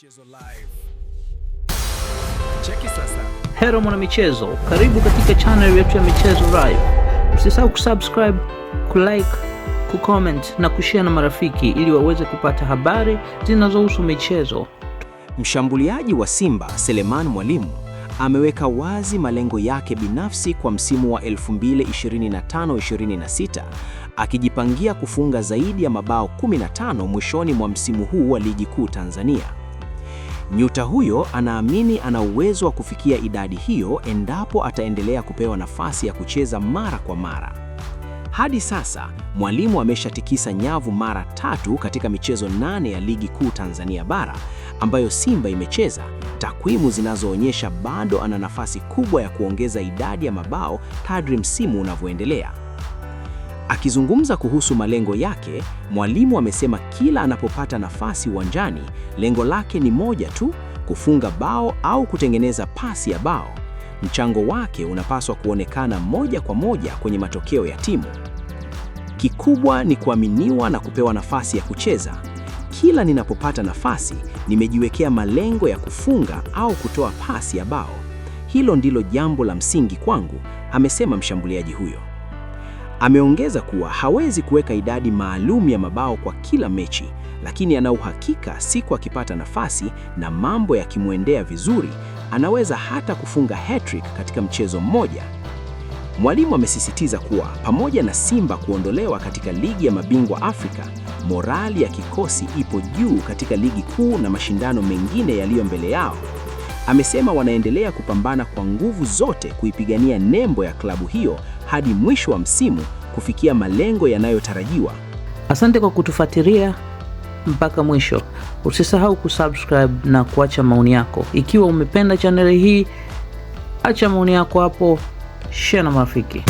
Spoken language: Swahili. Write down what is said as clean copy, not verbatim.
Michezo live. Cheki sasa. Hello mwana michezo, karibu katika channel yetu ya Michezo Live. Usisahau kusubscribe, kulike, kucomment na kushare na marafiki ili waweze kupata habari zinazohusu michezo. Mshambuliaji wa Simba Selemani Mwalimu ameweka wazi malengo yake binafsi kwa msimu wa 2025-26, akijipangia kufunga zaidi ya mabao 15 mwishoni mwa msimu huu wa Ligi Kuu Tanzania. Nyota huyo anaamini ana uwezo wa kufikia idadi hiyo endapo ataendelea kupewa nafasi ya kucheza mara kwa mara. Hadi sasa, Mwalimu ameshatikisa nyavu mara 3 katika michezo 8 ya Ligi Kuu Tanzania Bara ambayo Simba imecheza, takwimu zinazoonyesha bado ana nafasi kubwa ya kuongeza idadi ya mabao kadri msimu unavyoendelea. Akizungumza kuhusu malengo yake, Mwalimu amesema kila anapopata nafasi uwanjani, lengo lake ni moja tu, kufunga bao au kutengeneza pasi ya bao. Mchango wake unapaswa kuonekana moja kwa moja kwenye matokeo ya timu. Kikubwa ni kuaminiwa na kupewa nafasi ya kucheza. Kila ninapopata nafasi, nimejiwekea malengo ya kufunga au kutoa pasi ya bao. Hilo ndilo jambo la msingi kwangu, amesema mshambuliaji huyo. Ameongeza kuwa hawezi kuweka idadi maalum ya mabao kwa kila mechi, lakini ana uhakika siku akipata nafasi na mambo yakimwendea vizuri, anaweza hata kufunga hat-trick katika mchezo mmoja. Mwalimu amesisitiza kuwa pamoja na Simba kuondolewa katika Ligi ya Mabingwa Afrika, morali ya kikosi ipo juu katika Ligi Kuu na mashindano mengine yaliyo mbele yao. Amesema wanaendelea kupambana kwa nguvu zote kuipigania nembo ya klabu hiyo hadi mwisho wa msimu kufikia malengo yanayotarajiwa. Asante kwa kutufuatilia mpaka mwisho. Usisahau kusubscribe na kuacha maoni yako. Ikiwa umependa channel hii, acha maoni yako hapo, share na marafiki.